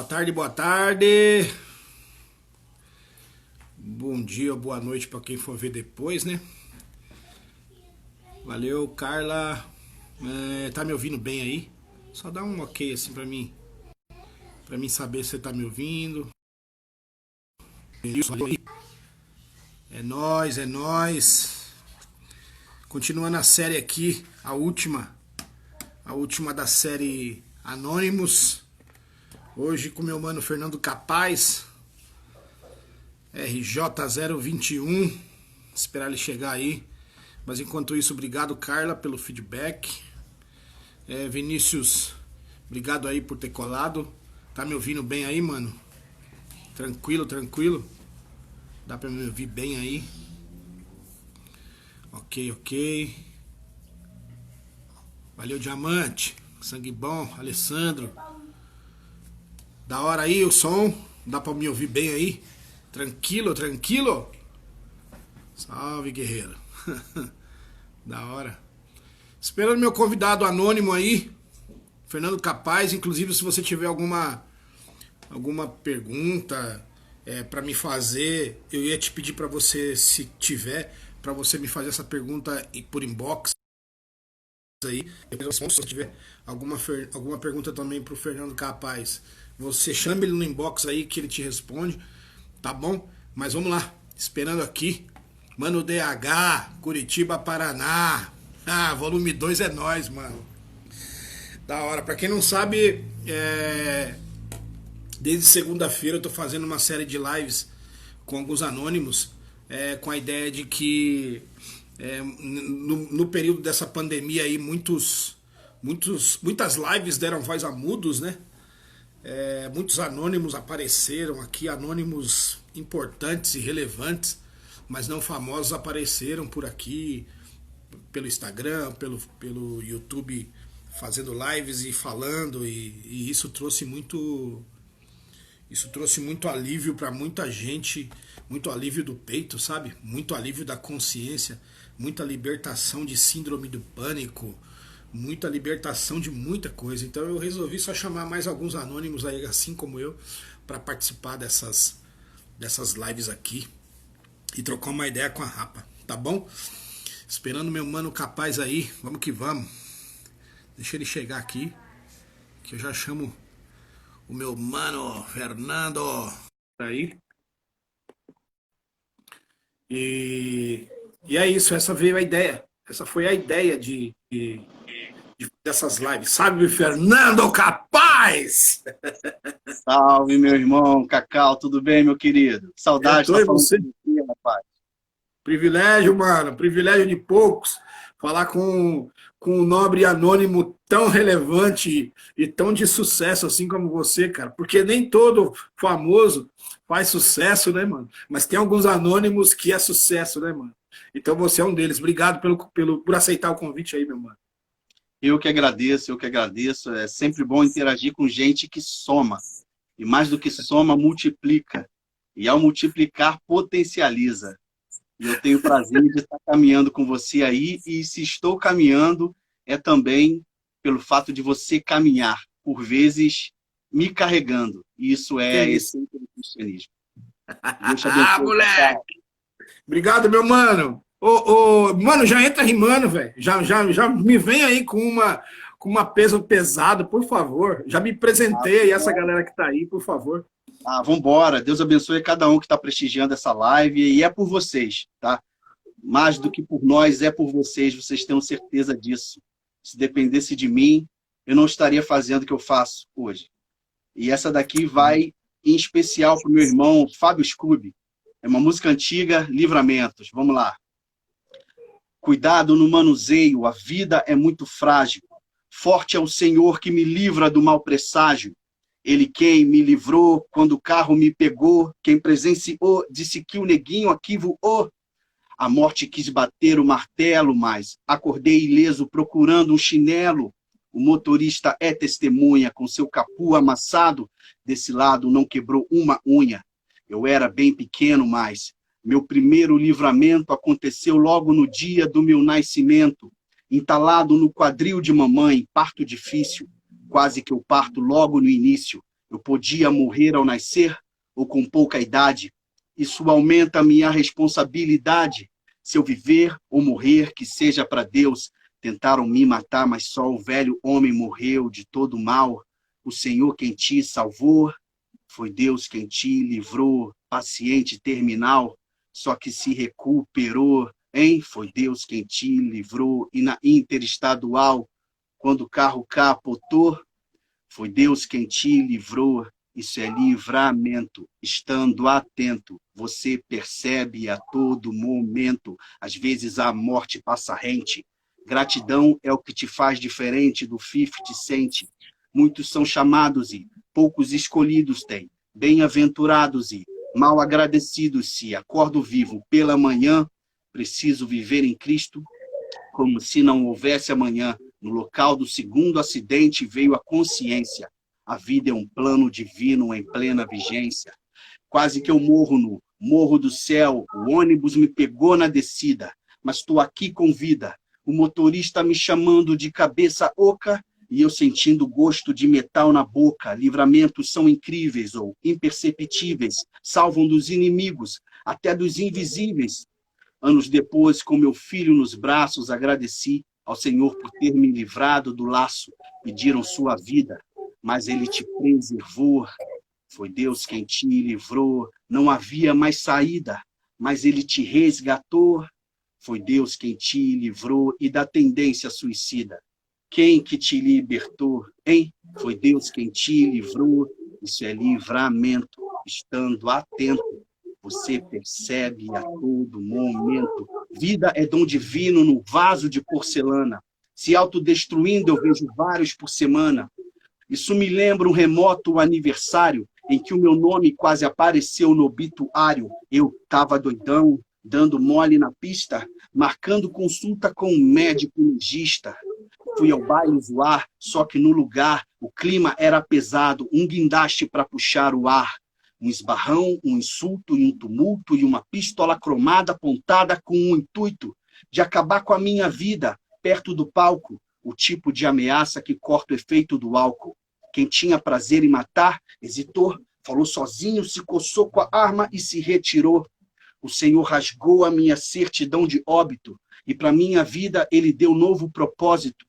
Boa tarde, boa tarde. Bom dia, boa noite para quem for ver depois, né? Valeu, Carla. Tá me ouvindo bem aí? Só dá um ok assim para mim saber se você tá me ouvindo. É nóis, é nóis. Continuando a série aqui, a última da série Anônimos. Hoje com meu mano Fernando Capaz, RJ021. Esperar ele chegar aí. Mas enquanto isso, obrigado, Carla, pelo feedback. Vinícius, obrigado aí por ter colado. Tá me ouvindo bem aí, mano? Tranquilo, tranquilo? Dá pra me ouvir bem aí? Ok. Valeu, Diamante. Sangue bom, Alessandro. Da hora aí o som. Dá pra me ouvir bem aí? Tranquilo, tranquilo? Salve, guerreiro. Da hora. Esperando meu convidado anônimo aí, Fernando Capaz. Inclusive, se você tiver alguma pergunta para me fazer, eu ia te pedir para você, se tiver, para você me fazer essa pergunta por inbox aí. Se você tiver alguma pergunta também pro Fernando Capaz, você chama ele no inbox aí que ele te responde, tá bom? Mas vamos lá, esperando aqui. Mano DH, Curitiba, Paraná. Volume 2 é nóis, mano. Da hora. Pra quem não sabe, desde segunda-feira eu tô fazendo uma série de lives com alguns anônimos, com a ideia de que no período dessa pandemia aí muitas lives deram voz a mudos, né? Muitos anônimos apareceram aqui, anônimos importantes e relevantes, mas não famosos, apareceram por aqui, pelo Instagram, pelo YouTube, fazendo lives e falando, e isso trouxe muito alívio para muita gente, muito alívio do peito, sabe? Muito alívio da consciência, muita libertação de síndrome do pânico, muita libertação de muita coisa. Então eu resolvi só chamar mais alguns anônimos aí, assim como eu, para participar dessas lives aqui e trocar uma ideia com a Rapa, tá bom? Esperando meu mano Capaz aí, vamos que vamos. Deixa ele chegar aqui, que eu já chamo o meu mano Fernando aí. E é isso, essa veio a ideia. Essa foi a ideia dessas lives. Sabe, Fernando Capaz? Salve, meu irmão Cacau, tudo bem, meu querido? Saudade de Eu estar e falando você. com você, rapaz. Privilégio, mano. Privilégio de poucos. Falar com um nobre anônimo tão relevante e tão de sucesso assim como você, cara. Porque nem todo famoso faz sucesso, né, mano? Mas tem alguns anônimos que é sucesso, né, mano? Então você é um deles. Obrigado por aceitar o convite aí, meu mano. Eu que agradeço, eu que agradeço. É sempre bom interagir com gente que soma. E mais do que soma, multiplica. E ao multiplicar, potencializa. E eu tenho o prazer de estar caminhando com você aí. E se estou caminhando, é também pelo fato de você caminhar, por vezes me carregando. E isso Que é a isso? essência do cristianismo. Deus te abençoe, Cacau. Moleque! Obrigado, meu mano. Mano, já entra rimando, velho. Já me vem aí com uma peso pesado, por favor. Já me apresentei aí, essa galera que tá aí, por favor. Vambora. Deus abençoe cada um que está prestigiando essa live. E é por vocês, tá? Mais do que por nós, é por vocês. Vocês tenham certeza disso. Se dependesse de mim, eu não estaria fazendo o que eu faço hoje. E essa daqui vai em especial para o meu irmão Fábio Scooby. É uma música antiga, Livramentos. Vamos lá. Cuidado no manuseio, a vida é muito frágil. Forte é o Senhor que me livra do mau presságio. Ele quem me livrou quando o carro me pegou, quem presenciou, disse que o neguinho aqui voou. A morte quis bater o martelo, mas acordei ileso procurando um chinelo. O motorista é testemunha, com seu capu amassado, desse lado não quebrou uma unha. Eu era bem pequeno, mas meu primeiro livramento aconteceu logo no dia do meu nascimento. Entalado no quadril de mamãe, parto difícil. Quase que eu parto logo no início. Eu podia morrer ao nascer ou com pouca idade. Isso aumenta a minha responsabilidade. Se eu viver ou morrer, que seja para Deus. Tentaram me matar, mas só o velho homem morreu de todo mal. O Senhor quem te salvou, foi Deus quem te livrou. Paciente terminal, só que se recuperou, hein? Foi Deus quem te livrou. E na interestadual, quando o carro capotou, foi Deus quem te livrou. Isso é livramento. Estando atento, você percebe a todo momento. Às vezes a morte passa rente. Gratidão é o que te faz diferente do 50 Cent. Muitos são chamados e poucos escolhidos têm. Bem-aventurados e mal agradecidos se acordo vivo pela manhã. Preciso viver em Cristo como se não houvesse amanhã. No local do segundo acidente veio a consciência. A vida é um plano divino em plena vigência. Quase que eu morro no morro do céu. O ônibus me pegou na descida, mas estou aqui com vida. O motorista me chamando de cabeça oca e eu sentindo gosto de metal na boca. Livramentos são incríveis ou imperceptíveis, salvam dos inimigos, até dos invisíveis. Anos depois, com meu filho nos braços, agradeci ao Senhor por ter me livrado do laço. Pediram sua vida, mas Ele te preservou. Foi Deus quem te livrou. Não havia mais saída, mas Ele te resgatou. Foi Deus quem te livrou e da tendência suicida. Quem que te libertou, hein? Foi Deus quem te livrou. Isso é livramento. Estando atento, você percebe a todo momento. Vida é dom divino no vaso de porcelana. Se autodestruindo, eu vejo vários por semana. Isso me lembra um remoto aniversário em que o meu nome quase apareceu no obituário. Eu estava doidão, dando mole na pista, marcando consulta com um médico legista. Fui ao baile zoar, só que no lugar o clima era pesado, um guindaste para puxar o ar. Um esbarrão, um insulto e um tumulto e uma pistola cromada apontada com o intuito de acabar com a minha vida perto do palco, o tipo de ameaça que corta o efeito do álcool. Quem tinha prazer em matar, hesitou, falou sozinho, se coçou com a arma e se retirou. O Senhor rasgou a minha certidão de óbito e para minha vida Ele deu novo propósito.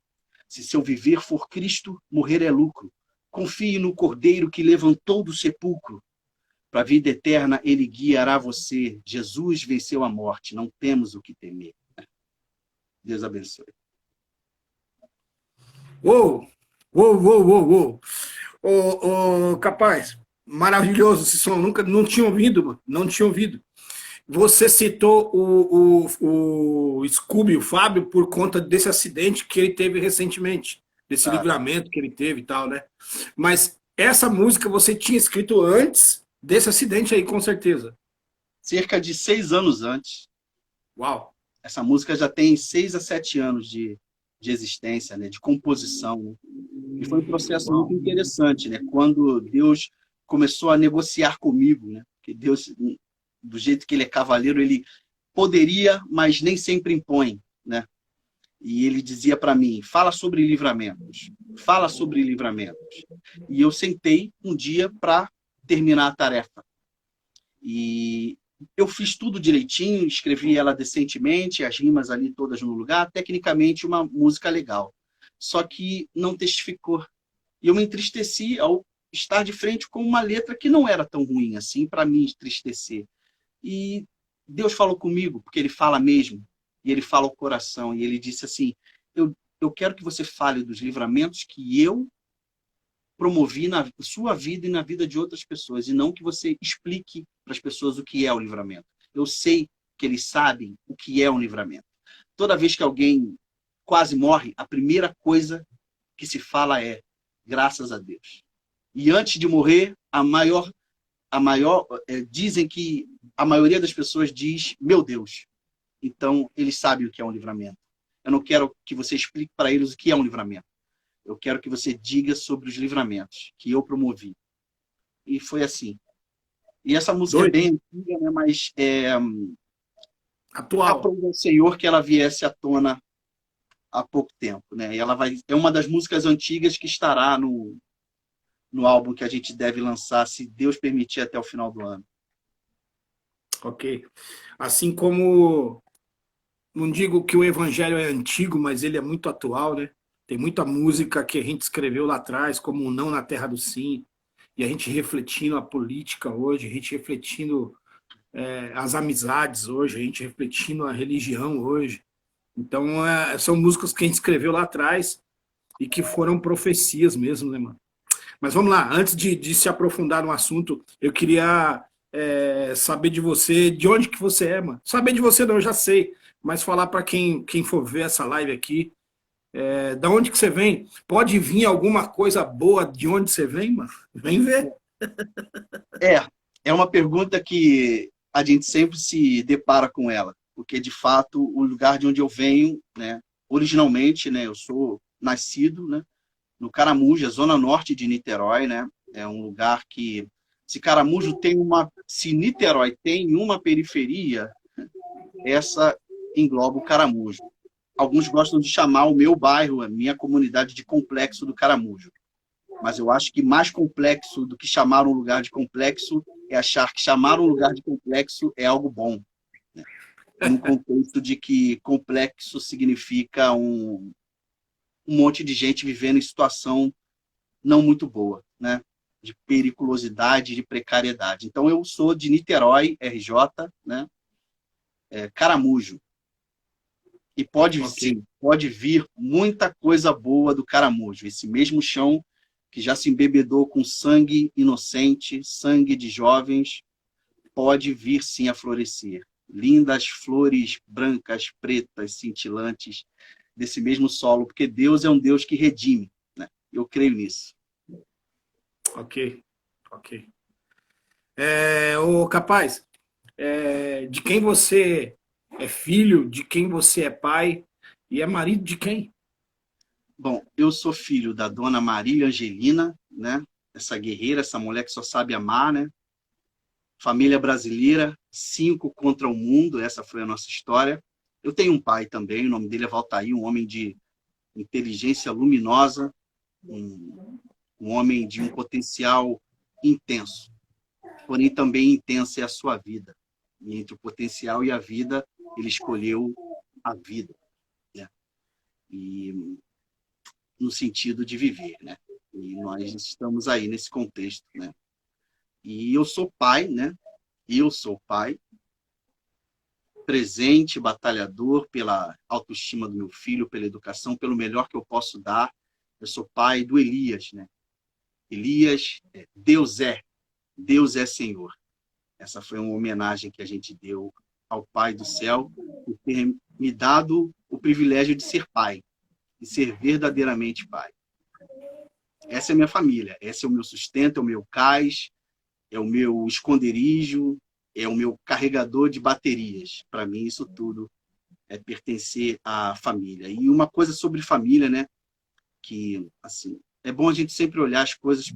Se seu viver for Cristo, morrer é lucro. Confie no Cordeiro que levantou do sepulcro. Para a vida eterna, Ele guiará você. Jesus venceu a morte, não temos o que temer. Deus abençoe. Uou! Uou, uou, uou, uou. Capaz, maravilhoso esse som. Nunca, não tinha ouvido, mano. Não tinha ouvido. Você citou o Scooby, o Fábio, por conta desse acidente que ele teve recentemente, desse livramento que ele teve e tal, né? Mas essa música você tinha escrito antes desse acidente aí, com certeza. Cerca de 6 anos antes. Uau! Essa música já tem 6 a 7 anos de existência, né? De composição. Né? E foi um processo muito interessante, né? Quando Deus começou a negociar comigo, né? Porque Deus, do jeito que Ele é cavaleiro, Ele poderia, mas nem sempre impõe, né? E Ele dizia para mim, fala sobre livramentos, fala sobre livramentos. E eu sentei um dia para terminar a tarefa. E eu fiz tudo direitinho, escrevi ela decentemente, as rimas ali todas no lugar, tecnicamente uma música legal. Só que não testificou. E eu me entristeci ao estar de frente com uma letra que não era tão ruim assim para me entristecer. E Deus falou comigo, porque Ele fala mesmo, e Ele fala ao coração, e Ele disse assim, eu quero que você fale dos livramentos que eu promovi na sua vida e na vida de outras pessoas, e não que você explique para as pessoas o que é o livramento. Eu sei que eles sabem o que é um livramento. Toda vez que alguém quase morre, a primeira coisa que se fala é graças a Deus. E antes de morrer, dizem que a maioria das pessoas diz, meu Deus. Então, eles sabem o que é um livramento. Eu não quero que você explique para eles o que é um livramento. Eu quero que você diga sobre os livramentos que eu promovi. E foi assim. E essa música é bem antiga, né? Mas atual. Aprove ao Senhor que ela viesse à tona há pouco tempo, né? E ela é uma das músicas antigas que estará no álbum que a gente deve lançar, se Deus permitir, até o final do ano. Ok. Assim como, não digo que o evangelho é antigo, mas ele é muito atual, né? Tem muita música que a gente escreveu lá atrás, como o Não na Terra do Sim, e a gente refletindo a política hoje, a gente refletindo as amizades hoje, a gente refletindo a religião hoje. Então, são músicas que a gente escreveu lá atrás e que foram profecias mesmo, né, mano? Mas vamos lá, antes de se aprofundar no assunto, eu queria saber de você, de onde que você é, mano. Saber de você não, eu já sei, mas falar para quem for ver essa live aqui, da onde que você vem? Pode vir alguma coisa boa de onde você vem, mano? Vem ver. É, é uma pergunta que a gente sempre se depara com ela, porque, de fato, o lugar de onde eu venho, né, originalmente, né, eu sou nascido, né, no Caramujo, zona norte de Niterói, né, é um lugar que, se Niterói tem uma periferia, essa engloba o Caramujo. Alguns gostam de chamar o meu bairro, a minha comunidade, de Complexo do Caramujo. Mas eu acho que mais complexo do que chamar um lugar de complexo é achar que chamar um lugar de complexo é algo bom, né? No contexto de que complexo significa um monte de gente vivendo em situação não muito boa, né? De periculosidade, de precariedade. Então, eu sou de Niterói, RJ, né? Caramujo. E Ok. sim, pode vir muita coisa boa do Caramujo. Esse mesmo chão que já se embebedou com sangue inocente, sangue de jovens, pode vir sim a florescer. Lindas flores brancas, pretas, cintilantes, desse mesmo solo, porque Deus é um Deus que redime, né? Eu creio nisso. Ok, ok. Ô, capaz, de quem você é filho, de quem você é pai e é marido de quem? Bom, eu sou filho da dona Maria Angelina, né? Essa guerreira, essa mulher que só sabe amar, né? Família brasileira, 5 contra o mundo, essa foi a nossa história. Eu tenho um pai também, o nome dele é Valtair, um homem de inteligência luminosa, um homem de um potencial intenso. Porém, também intensa é a sua vida. E entre o potencial e a vida, ele escolheu a vida, né? E no sentido de viver, né? E nós estamos aí nesse contexto, né? E eu sou pai, né? Eu sou pai, presente, batalhador pela autoestima do meu filho, pela educação, pelo melhor que eu posso dar. Eu sou pai do Elias, né? Elias, Deus é Senhor. Essa foi uma homenagem que a gente deu ao Pai do céu por ter me dado o privilégio de ser pai, de ser verdadeiramente pai. Essa é a minha família, esse é o meu sustento, é o meu cais, é o meu esconderijo, é o meu carregador de baterias. Para mim, isso tudo é pertencer à família. E uma coisa sobre família, né? Que, assim, é bom a gente sempre olhar as coisas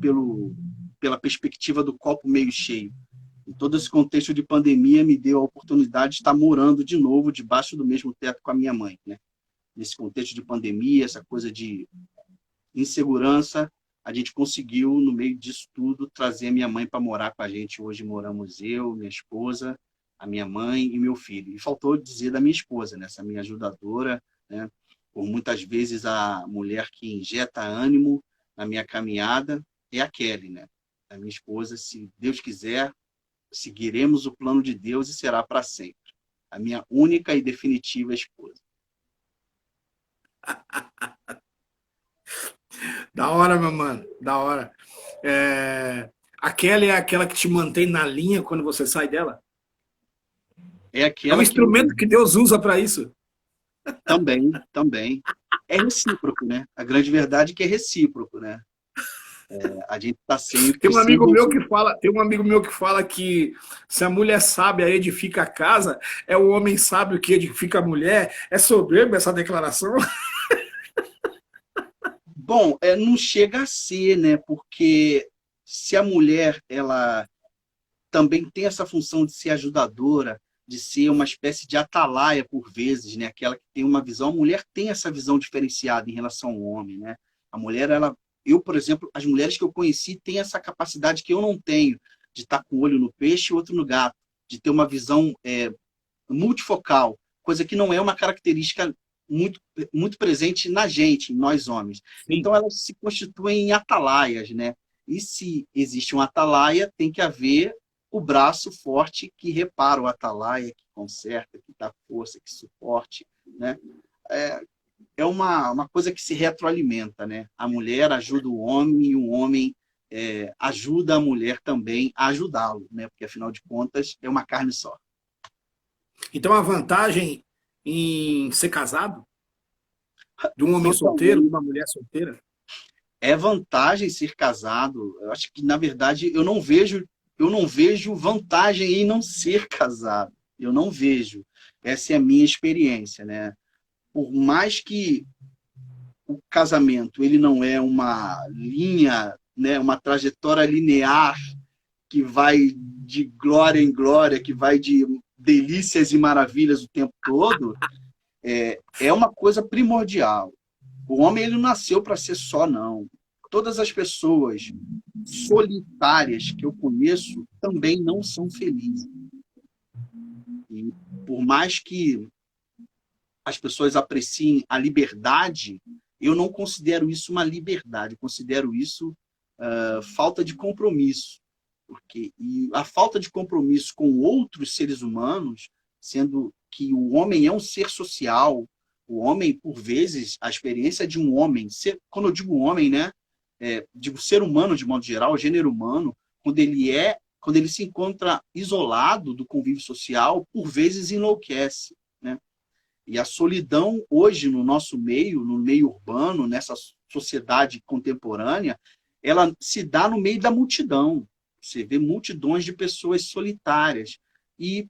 pela perspectiva do copo meio cheio. Em todo esse contexto de pandemia, me deu a oportunidade de estar morando de novo debaixo do mesmo teto com a minha mãe, né? Nesse contexto de pandemia, essa coisa de insegurança, a gente conseguiu, no meio disso tudo, trazer a minha mãe para morar com a gente. Hoje moramos eu, minha esposa, a minha mãe e meu filho. E faltou dizer da minha esposa, né? Essa minha ajudadora, né? Por muitas vezes a mulher que injeta ânimo na minha caminhada é a Kelly, né? A minha esposa, se Deus quiser, seguiremos o plano de Deus e será para sempre. A minha única e definitiva esposa. Da hora, meu mano, da hora. Aquela é aquela que te mantém na linha quando você sai dela? É É um aquela que instrumento que Deus usa para isso. também. É recíproco, né? A grande verdade é que é recíproco, né? A gente está Tem sempre um se amigo meu que fala, tem um amigo meu que fala que se a mulher sábia edifica a casa, é o homem sábio que edifica a mulher. É soberbo essa declaração? Bom, não chega a ser, né? Porque se a mulher ela também tem essa função de ser ajudadora, de ser uma espécie de atalaia por vezes, né? Aquela que tem uma visão, a mulher tem essa visão diferenciada em relação ao homem, né? A mulher ela eu, por exemplo, as mulheres que eu conheci têm essa capacidade que eu não tenho, de estar com o olho no peixe e outro no gato, de ter uma visão multifocal, coisa que não é uma característica muito, muito presente na gente, em nós homens. Sim. Então, elas se constituem em atalaias, né? E se existe um atalaia, tem que haver o braço forte que repara o atalaia, que conserta, que dá força, que suporte, né? É uma coisa que se retroalimenta, né? A mulher ajuda o homem e o homem ajuda a mulher também a ajudá-lo, né? Porque, afinal de contas, é uma carne só. Então a vantagem em ser casado, de um homem solteiro, de Totalmente. uma mulher solteira? É vantagem ser casado. Eu acho que, na verdade, eu não vejo vantagem em não ser casado. Eu não vejo. Essa é a minha experiência, né? Por mais que o casamento ele não é uma linha, né, uma trajetória linear que vai de glória em glória, que vai de delícias e maravilhas o tempo todo, é uma coisa primordial. O homem ele não nasceu para ser só, não. Todas as pessoas solitárias que eu conheço também não são felizes. E por mais que as pessoas apreciem a liberdade, eu não considero isso uma liberdade, eu considero isso falta de compromisso. E a falta de compromisso com outros seres humanos, sendo que o homem é um ser social, o homem, por vezes, a experiência de um homem, quando eu digo homem, né, digo ser humano de modo geral, o gênero humano, quando ele se encontra isolado do convívio social, por vezes enlouquece, né? E a solidão hoje no nosso meio, no meio urbano, nessa sociedade contemporânea, ela se dá no meio da multidão. Você vê multidões de pessoas solitárias. E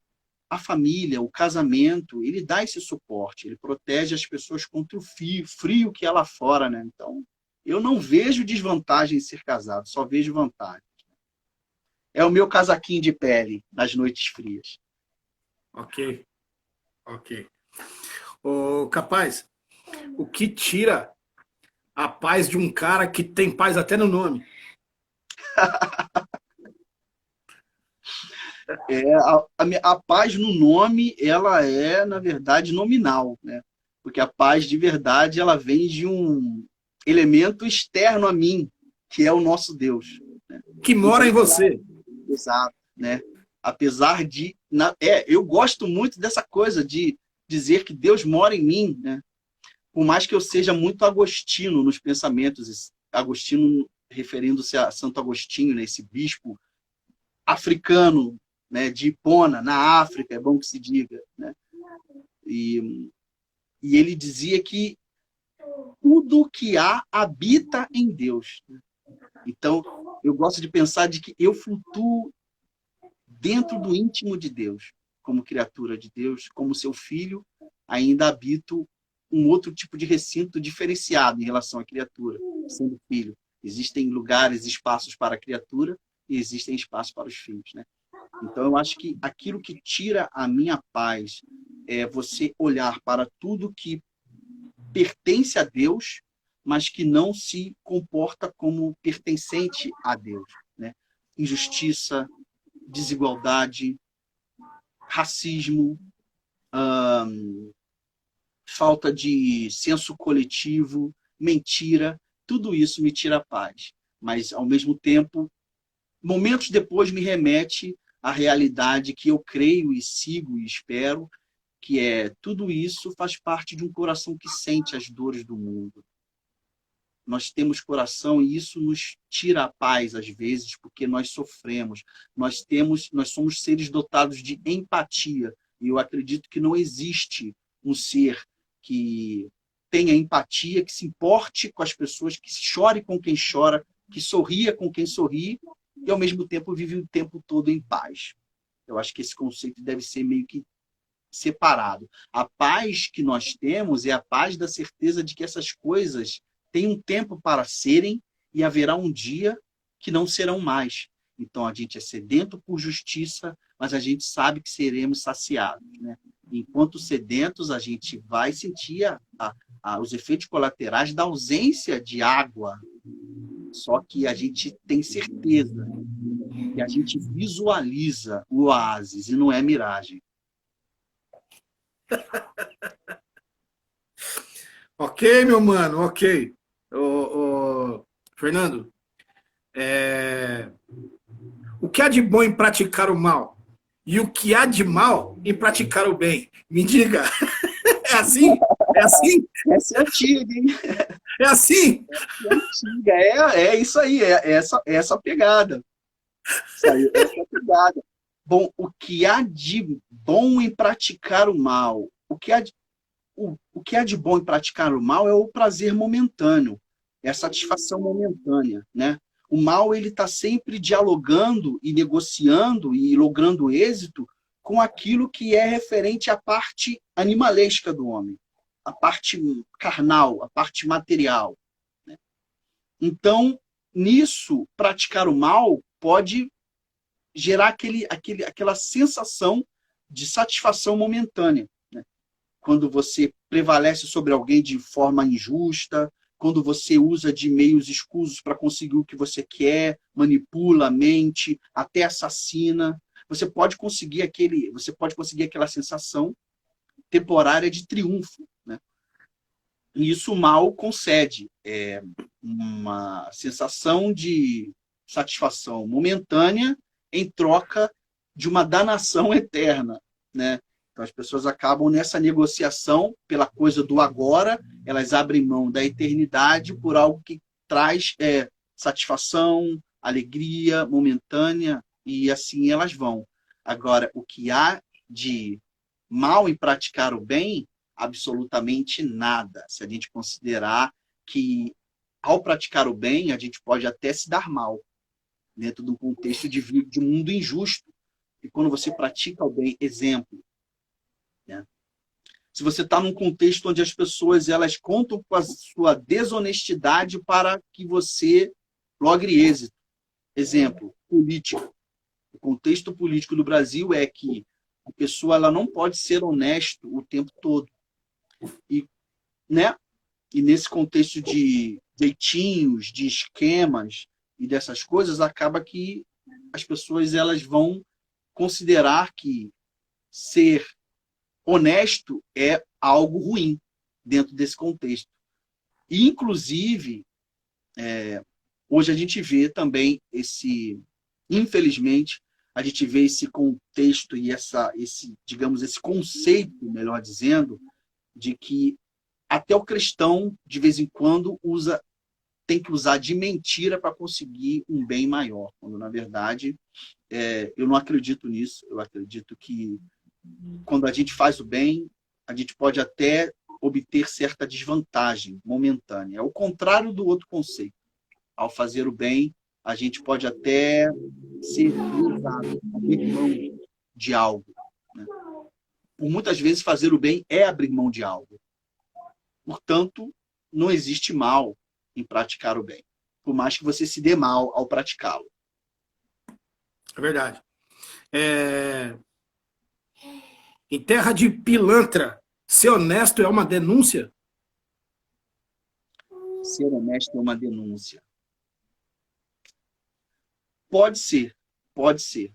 a família, o casamento, ele dá esse suporte, ele protege as pessoas contra o frio que é lá fora, né? Então, eu não vejo desvantagem em ser casado, só vejo vantagem. É o meu casaquinho de pele nas noites frias. Ok, ok. Ô, capaz, o que tira a paz de um cara que tem paz até no nome? A paz no nome, ela é, na verdade, nominal, né? Porque a paz de verdade, ela vem de um elemento externo a mim, que é o nosso Deus, né? Que mora Então, em você. exato, né? Apesar de... eu gosto muito dessa coisa de dizer que Deus mora em mim, né? Por mais que eu seja muito agostino nos pensamentos, Agostinho referindo-se a Santo Agostinho, né? Esse bispo africano, né, de Hipona, na África, é bom que se diga, né? E ele dizia que tudo que há habita em Deus. Então, eu gosto de pensar de que eu flutuo dentro do íntimo de Deus, como criatura de Deus, como seu filho, ainda habito um outro tipo de recinto diferenciado em relação à criatura, sendo filho. Existem lugares, espaços para a criatura e existem espaços para os filhos, né? Então, eu acho que aquilo que tira a minha paz é você olhar para tudo que pertence a Deus, mas que não se comporta como pertencente a Deus, né? Injustiça, desigualdade, racismo, falta de senso coletivo, mentira, tudo isso me tira a paz. Mas, ao mesmo tempo, momentos depois me remete à realidade que eu creio e sigo e espero, que tudo isso faz parte de um coração que sente as dores do mundo. Nós temos coração e isso nos tira a paz às vezes, porque nós sofremos. Nós somos seres dotados de empatia. E eu acredito que não existe um ser que tenha empatia, que se importe com as pessoas, que chore com quem chora, que sorria com quem sorri, e ao mesmo tempo vive o tempo todo em paz. Eu acho que esse conceito deve ser meio que separado. A paz que nós temos é a paz da certeza de que essas coisas têm um tempo para serem e haverá um dia que não serão mais. Então a gente é sedento por justiça, mas a gente sabe que seremos saciados, né? Enquanto sedentos, a gente vai sentir os efeitos colaterais da ausência de água, Só que a gente tem certeza que a gente visualiza o oásis e não é miragem. Ok, meu mano, ok. Fernando, o que há de bom em praticar o mal? E o que há de mal em praticar o bem? Me diga, é assim? É assim? Essa é antiga, hein? É assim? É antiga. É isso aí, essa pegada. Isso aí, essa é a pegada. Bom, o que há de bom em praticar o mal? O que há de bom em praticar o mal é o prazer momentâneo, é a satisfação momentânea, né? O mal ele está sempre dialogando e negociando e logrando êxito com aquilo que é referente à parte animalesca do homem, a parte carnal, a parte material, né? Então, nisso, praticar o mal pode gerar aquela sensação de satisfação momentânea, né? Quando você prevalece sobre alguém de forma injusta, quando você usa de meios escusos para conseguir o que você quer, manipula a mente, até assassina, você pode conseguir aquela sensação temporária de triunfo, né? E isso o mal concede, uma sensação de satisfação momentânea em troca de uma danação eterna, né? Então as pessoas acabam nessa negociação pela coisa do agora, elas abrem mão da eternidade por algo que traz satisfação, alegria momentânea, e assim elas vão. Agora, o que há de mal em praticar o bem? Absolutamente nada. Se a gente considerar que, ao praticar o bem, a gente pode até se dar mal, dentro de um contexto de um mundo injusto. E quando você pratica o bem, exemplo, né? Se você está num contexto onde as pessoas elas contam com a sua desonestidade para que você logre êxito. Exemplo, política. O contexto político do Brasil é que a pessoa ela não pode ser honesta o tempo todo. E, né? E nesse contexto de jeitinhos, de esquemas e dessas coisas, acaba que as pessoas elas vão considerar que ser honesto é algo ruim dentro desse contexto. E, inclusive, hoje a gente vê também infelizmente, a gente vê esse contexto e esse conceito, melhor dizendo, de que até o cristão, de vez em quando, tem que usar de mentira para conseguir um bem maior, quando, na verdade, eu não acredito nisso. Eu acredito que, quando a gente faz o bem, a gente pode até obter certa desvantagem momentânea. É o contrário do outro conceito. Ao fazer o bem, a gente pode até ser usado, abrir mão de algo, né? Por muitas vezes, fazer o bem é abrir mão de algo. Portanto, não existe mal em praticar o bem, por mais que você se dê mal ao praticá-lo. É verdade. Em terra de pilantra, ser honesto é uma denúncia? Ser honesto é uma denúncia. Pode ser, pode ser.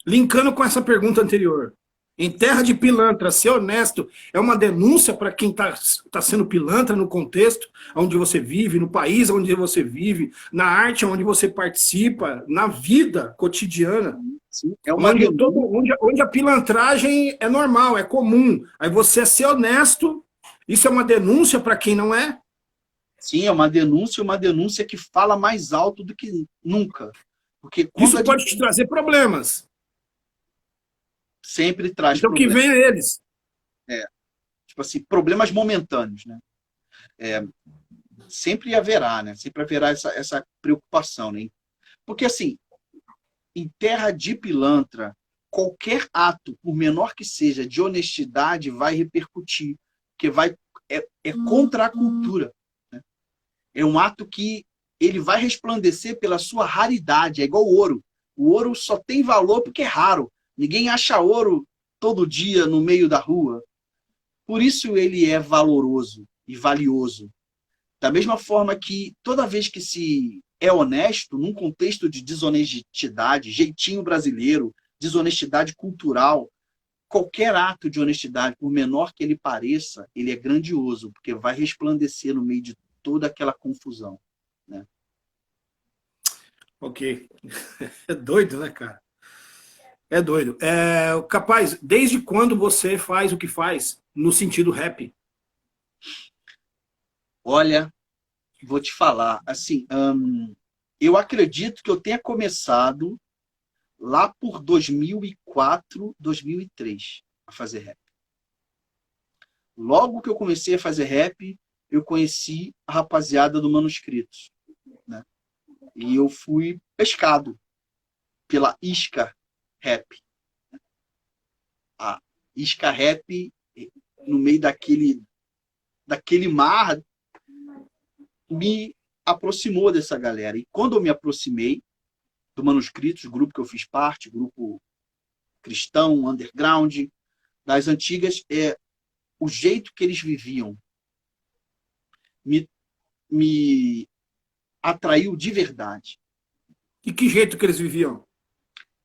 Linkando com essa pergunta anterior. Em terra de pilantra, ser honesto é uma denúncia para quem está sendo pilantra no contexto onde você vive, no país onde você vive, na arte onde você participa, na vida cotidiana. Sim, é uma onde a pilantragem é normal, é comum. Aí você ser honesto, isso é uma denúncia para quem não é? Sim, é uma denúncia que fala mais alto do que nunca. Porque isso pode te trazer problemas. Sempre traz então problemas. Que venha eles. Tipo assim, problemas momentâneos, né? Sempre haverá, né? Sempre haverá essa preocupação, né? Porque, assim, em terra de pilantra, qualquer ato, por menor que seja, de honestidade vai repercutir, porque é contra a cultura, né? É um ato que ele vai resplandecer pela sua raridade, é igual o ouro. O ouro só tem valor porque é raro. Ninguém acha ouro todo dia no meio da rua. Por isso ele é valoroso e valioso. Da mesma forma que toda vez que se é honesto num contexto de desonestidade, jeitinho brasileiro, desonestidade cultural, qualquer ato de honestidade, por menor que ele pareça, ele é grandioso, porque vai resplandecer no meio de toda aquela confusão, né? Ok. É doido, né, cara? É doido. Capaz, desde quando você faz o que faz no sentido rap? Olha, vou te falar, assim, eu acredito que eu tenha começado lá por 2004, 2003 a fazer rap. Logo que eu comecei a fazer rap, eu conheci a rapaziada do Manuscritos, né? E eu fui pescado pela Isca Rap. A Isca Rap, no meio daquele mar, me aproximou dessa galera. E quando eu me aproximei do Manuscritos, grupo que eu fiz parte, grupo cristão, underground, das antigas, o jeito que eles viviam me atraiu de verdade. E que jeito que eles viviam?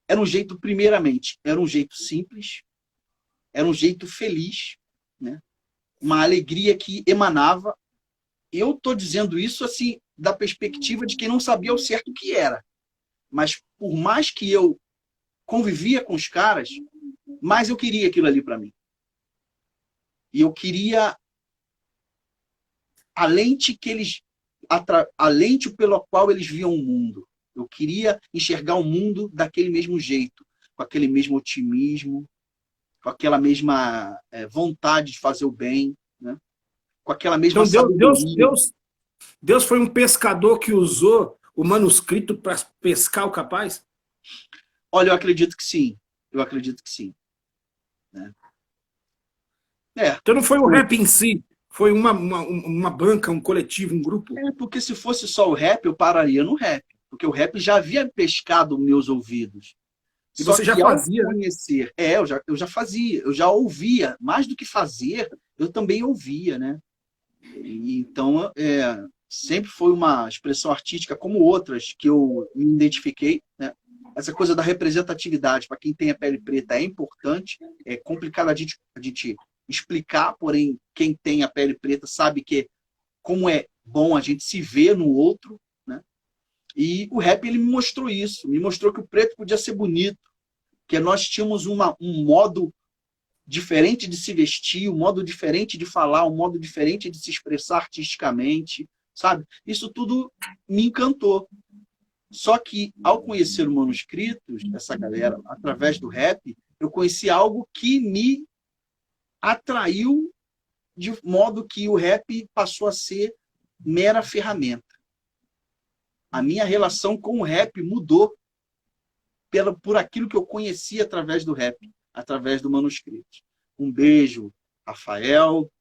Era um jeito, primeiramente, era um jeito simples, era um jeito feliz, né? Uma alegria que emanava. Eu estou dizendo isso assim da perspectiva de quem não sabia ao certo o que era. Mas por mais que eu convivia com os caras, mais eu queria aquilo ali para mim. E eu queria a lente a lente pela qual eles viam o mundo. Eu queria enxergar o mundo daquele mesmo jeito, com aquele mesmo otimismo, com aquela mesma vontade de fazer o bem, né? Com aquela mesma Então sabedoria. Deus foi um pescador que usou o manuscrito para pescar o capaz? Olha, eu acredito que sim. Eu acredito que sim. Né? Então não foi o rap em si, foi uma banca, um coletivo, um grupo? Porque se fosse só o rap, eu pararia no rap. Porque o rap já havia pescado meus ouvidos. E Só você já que ao fazia? conhecer, eu já fazia, eu já ouvia, mais do que fazer, eu também ouvia, né? E, então, sempre foi uma expressão artística, como outras que eu me identifiquei, né? Essa coisa da representatividade, para quem tem a pele preta, é importante, é complicado a gente explicar, porém, quem tem a pele preta sabe que como é bom a gente se ver no outro, né? E o rap, ele me mostrou isso, me mostrou que o preto podia ser bonito, que nós tínhamos um modo diferente de se vestir, um modo diferente de falar, um modo diferente de se expressar artisticamente, sabe? Isso tudo me encantou. Só que, ao conhecer o Manuscritos, essa galera, através do rap, eu conheci algo que me atraiu de modo que o rap passou a ser mera ferramenta. A minha relação com o rap mudou por aquilo que eu conheci através do rap, através do Manuscrito. Um beijo, Rafael,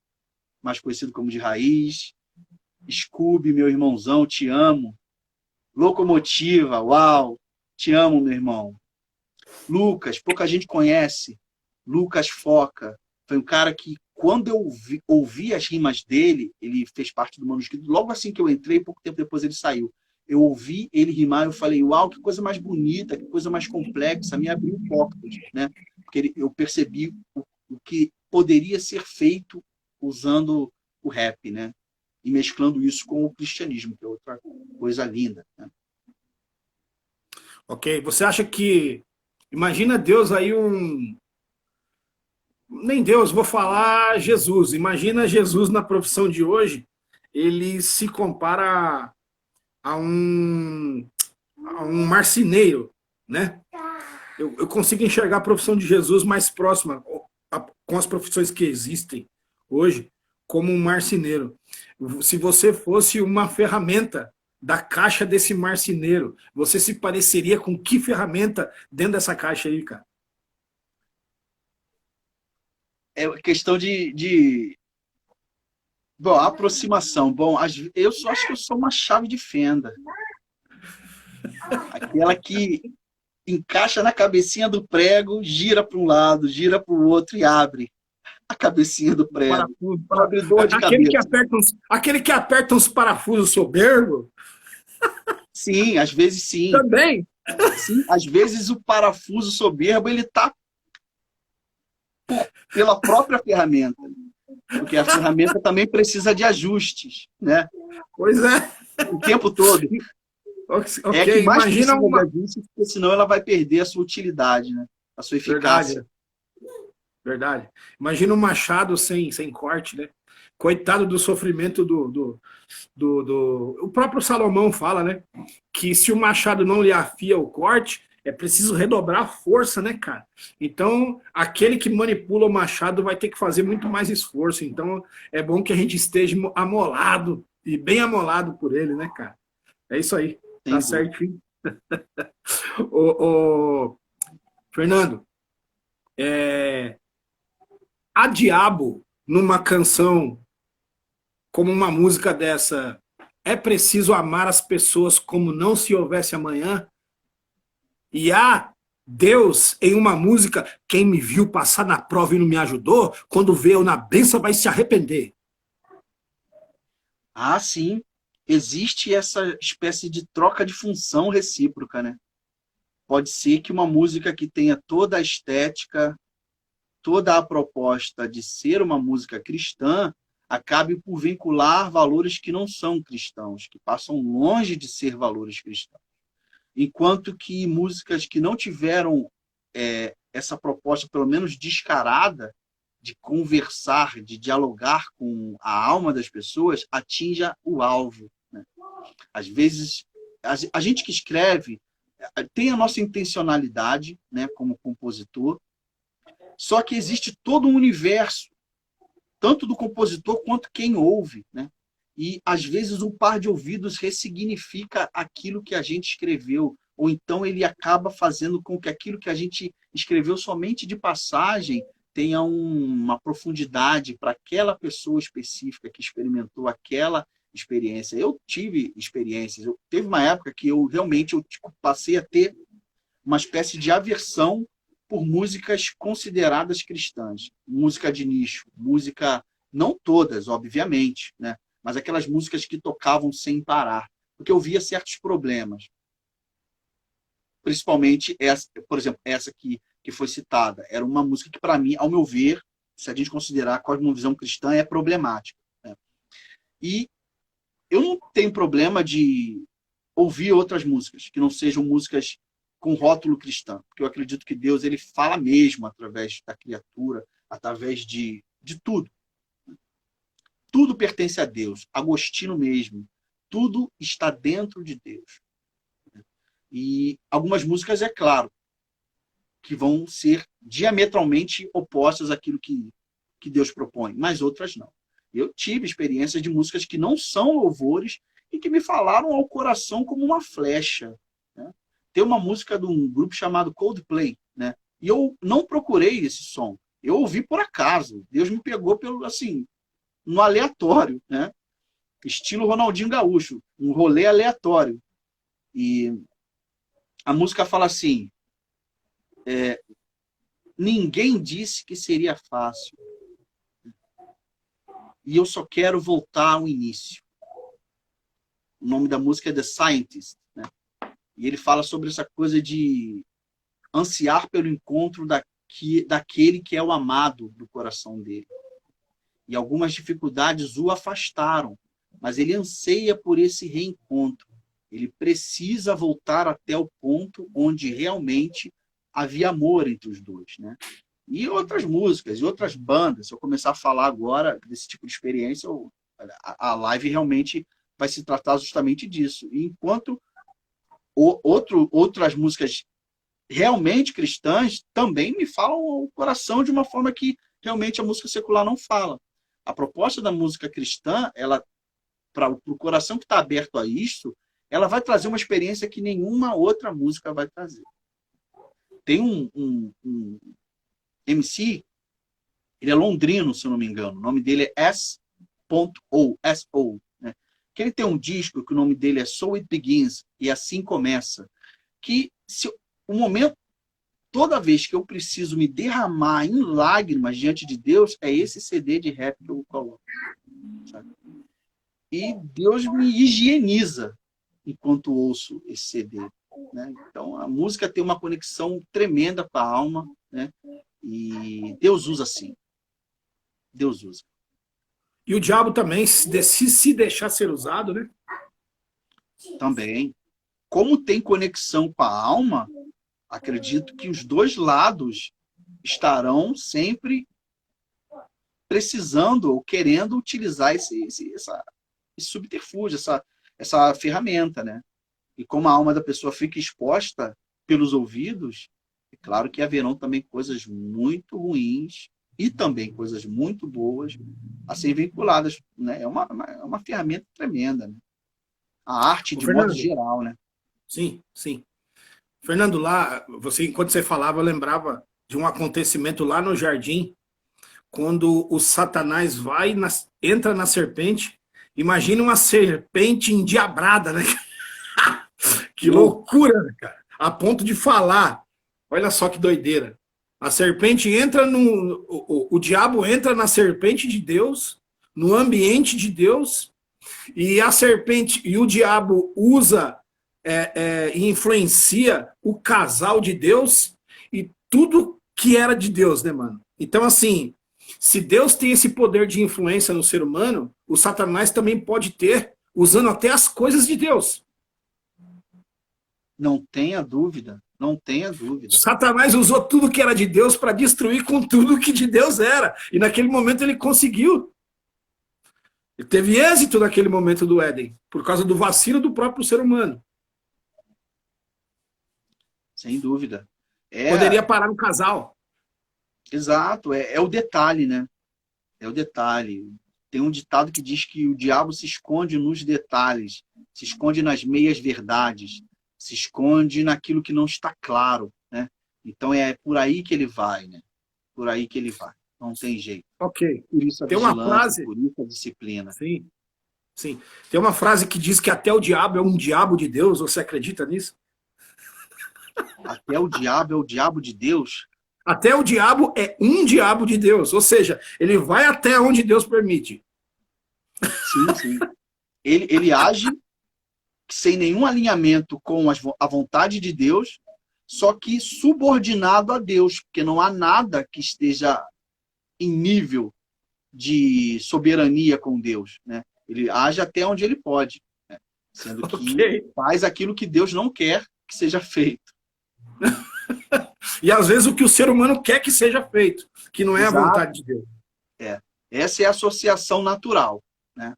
mais conhecido como de Raiz. Scooby, meu irmãozão, te amo. Locomotiva, uau, te amo, meu irmão. Lucas, pouca gente conhece. Lucas Foca, foi um cara que, quando eu ouvi as rimas dele, ele fez parte do Manuscrito, logo assim que eu entrei, pouco tempo depois ele saiu. Eu ouvi ele rimar, eu falei, uau, que coisa mais bonita, que coisa mais complexa, me abriu portas, né? Porque eu percebi o que poderia ser feito usando o rap, né? E mesclando isso com o cristianismo, que é outra coisa linda, né? Ok, você acha que... Imagina Deus aí Nem Deus, vou falar Jesus. Imagina Jesus na profissão de hoje, ele se compara a um marceneiro, né? Eu consigo enxergar a profissão de Jesus mais próxima com as profissões que existem hoje, como um marceneiro. Se você fosse uma ferramenta da caixa desse marceneiro, você se pareceria com que ferramenta dentro dessa caixa aí, cara? É questão bom, aproximação. Bom, eu só acho que eu sou uma chave de fenda. Aquela que encaixa na cabecinha do prego, gira para um lado, gira para o outro e abre a cabecinha do prego. Abridor de cabeça. Aquele que aperta uns parafusos soberbo. Sim, às vezes sim. Também. Sim, às vezes o parafuso soberbo ele tá pela própria ferramenta, porque a ferramenta também precisa de ajustes, né? Pois é. O tempo todo. É a Ok, que mais imagina precisa de uma. ajustes, porque senão ela vai perder a sua utilidade, né? A sua Verdade, eficácia. verdade. Imagina um machado sem corte, né? Coitado do sofrimento O próprio Salomão fala, né? Que se o machado não lhe afia o corte, é preciso redobrar a força, né, cara? Então, aquele que manipula o machado vai ter que fazer muito mais esforço. Então, é bom que a gente esteja amolado e bem amolado por ele, né, cara? É isso aí. Tá Sem dúvida. certinho. Ô, Fernando, a diabo numa canção como uma música dessa, é preciso amar as pessoas como não se houvesse amanhã? E há Deus em uma música, quem me viu passar na prova e não me ajudou, quando vê eu na benção vai se arrepender. Ah, sim. Existe essa espécie de troca de função recíproca, né? Pode ser que uma música que tenha toda a estética, toda a proposta de ser uma música cristã, acabe por vincular valores que não são cristãos, que passam longe de ser valores cristãos. Enquanto que músicas que não tiveram essa proposta, pelo menos descarada, de conversar, de dialogar com a alma das pessoas, atinja o alvo, né? Às vezes, a gente que escreve tem a nossa intencionalidade, né, como compositor, só que existe todo um universo, tanto do compositor quanto quem ouve, né? E, às vezes, um par de ouvidos ressignifica aquilo que a gente escreveu, ou então ele acaba fazendo com que aquilo que a gente escreveu somente de passagem tenha uma profundidade para aquela pessoa específica que experimentou aquela experiência. Eu tive experiências, teve uma época que eu realmente passei a ter uma espécie de aversão por músicas consideradas cristãs, música de nicho, música, não todas, obviamente, né? Mas aquelas músicas que tocavam sem parar, porque eu via certos problemas. Principalmente, essa, por exemplo, essa que foi citada, era uma música que, para mim, ao meu ver, se a gente considerar a cosmovisão cristã, é problemática, né? E eu não tenho problema de ouvir outras músicas, que não sejam músicas com rótulo cristão, porque eu acredito que Deus ele fala mesmo através da criatura, através de tudo. Tudo pertence a Deus, Agostinho mesmo. Tudo está dentro de Deus. E algumas músicas, é claro, que vão ser diametralmente opostas àquilo que Deus propõe, mas outras não. Eu tive experiências de músicas que não são louvores e que me falaram ao coração como uma flecha, né? Tem uma música de um grupo chamado Coldplay, né? E eu não procurei esse som. Eu ouvi por acaso. Deus me pegou pelo assim, no aleatório, né? Estilo Ronaldinho Gaúcho, um rolê aleatório. E a música fala assim: ninguém disse que seria fácil. E eu só quero voltar ao início. O nome da música é The Scientist, né? E ele fala sobre essa coisa de ansiar pelo encontro daquele que é o amado do coração dele. E algumas dificuldades o afastaram, mas ele anseia por esse reencontro. Ele precisa voltar até o ponto onde realmente havia amor entre os dois, né? E outras músicas, e outras bandas. Se eu começar a falar agora desse tipo de experiência, a live realmente vai se tratar justamente disso. E enquanto outras músicas realmente cristãs também me falam ao coração de uma forma que realmente a música secular não fala. A proposta da música cristã, ela, para o coração que está aberto a isso, ela vai trazer uma experiência que nenhuma outra música vai trazer. Tem um MC, ele é londrino, se eu não me engano, o nome dele é S.O., né? Que ele tem um disco que o nome dele é So It Begins, e assim começa, que o momento, toda vez que eu preciso me derramar em lágrimas diante de Deus, é esse CD de rap que eu coloco, sabe? E Deus me higieniza, enquanto ouço esse CD. Né? Então, a música tem uma conexão tremenda com a alma, né? E Deus usa assim. Deus usa. E o diabo também, se deixar ser usado, né? Também. Como tem conexão com a alma, acredito que os dois lados estarão sempre precisando ou querendo utilizar esse subterfúgio, essa ferramenta, né? E como a alma da pessoa fica exposta pelos ouvidos, é claro que haverão também coisas muito ruins e também coisas muito boas a serem vinculadas, né? É uma ferramenta tremenda, né? A arte, Ô, de modo Fernando, geral, né? sim, sim. Fernando, lá, enquanto você falava, eu lembrava de um acontecimento lá no jardim, quando o Satanás entra na serpente. Imagina uma serpente endiabrada, né? Que loucura, né, cara? A ponto de falar. Olha só que doideira. A serpente entra no. O diabo entra na serpente de Deus, no ambiente de Deus, e a serpente e o diabo usa e influencia o casal de Deus e tudo que era de Deus, né, mano? Então, assim, se Deus tem esse poder de influência no ser humano, o Satanás também pode ter, usando até as coisas de Deus. Não tenha dúvida, não tenha dúvida. Satanás usou tudo que era de Deus para destruir com tudo que de Deus era. E naquele momento ele conseguiu. Ele teve êxito naquele momento do Éden, por causa do vacilo do próprio ser humano. Sem dúvida. Poderia parar no casal. Exato, é o detalhe, né? É o detalhe. Tem um ditado que diz que o diabo se esconde nos detalhes, se esconde nas meias verdades, se esconde naquilo que não está claro, né? Então é por aí que ele vai, né? Por aí que ele vai. Não tem jeito. Ok. Por isso a Tem uma vigilância, frase. por isso a disciplina. Sim, sim. Tem uma frase que diz que até o diabo é um diabo de Deus. Você acredita nisso? Até o diabo é o diabo de Deus. Até o diabo é um diabo de Deus. Ou seja, ele vai até onde Deus permite. Sim, sim. Ele age sem nenhum alinhamento com a vontade de Deus, só que subordinado a Deus, porque não há nada que esteja em nível de soberania com Deus, né? Ele age até onde ele pode, né? Sendo que faz aquilo que Deus não quer que seja feito. E às vezes o que o ser humano quer que seja feito, que não é Exato. a vontade de Deus. Essa é a associação natural, né?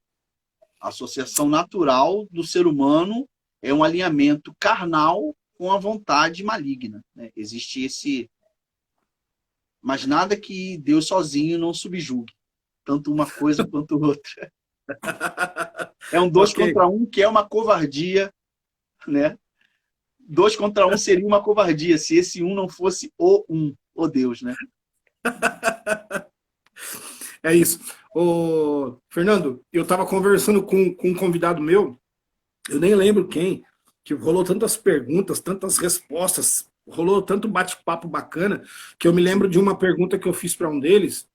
A associação natural do ser humano é um alinhamento carnal com a vontade maligna, né? Existe esse... Mas nada que Deus sozinho não subjugue, tanto uma coisa quanto outra. É um 2 contra 1, que é uma covardia, né? 2 contra 1 seria uma covardia, se esse um não fosse o Deus, né? É isso. Ô, Fernando, eu estava conversando com um convidado meu, eu nem lembro quem, que rolou tantas perguntas, tantas respostas, rolou tanto bate-papo bacana, que eu me lembro de uma pergunta que eu fiz para um deles,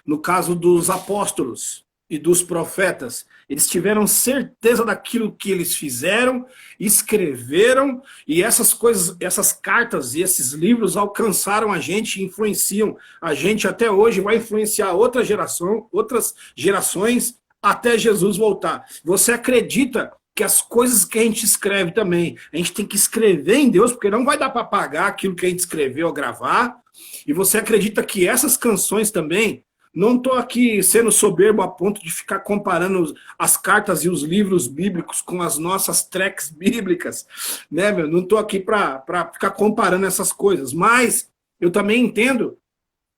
no caso dos apóstolos e dos profetas. Eles tiveram certeza daquilo que eles fizeram, escreveram, e essas coisas, essas cartas e esses livros alcançaram a gente, influenciam a gente até hoje, vai influenciar outras gerações até Jesus voltar. Você acredita que as coisas que a gente escreve também, a gente tem que escrever em Deus, porque não vai dar para pagar aquilo que a gente escreveu ou gravar, e você acredita que essas canções também, não estou aqui sendo soberbo a ponto de ficar comparando as cartas e os livros bíblicos com as nossas tracks bíblicas, né, meu? Não estou aqui para ficar comparando essas coisas, mas eu também entendo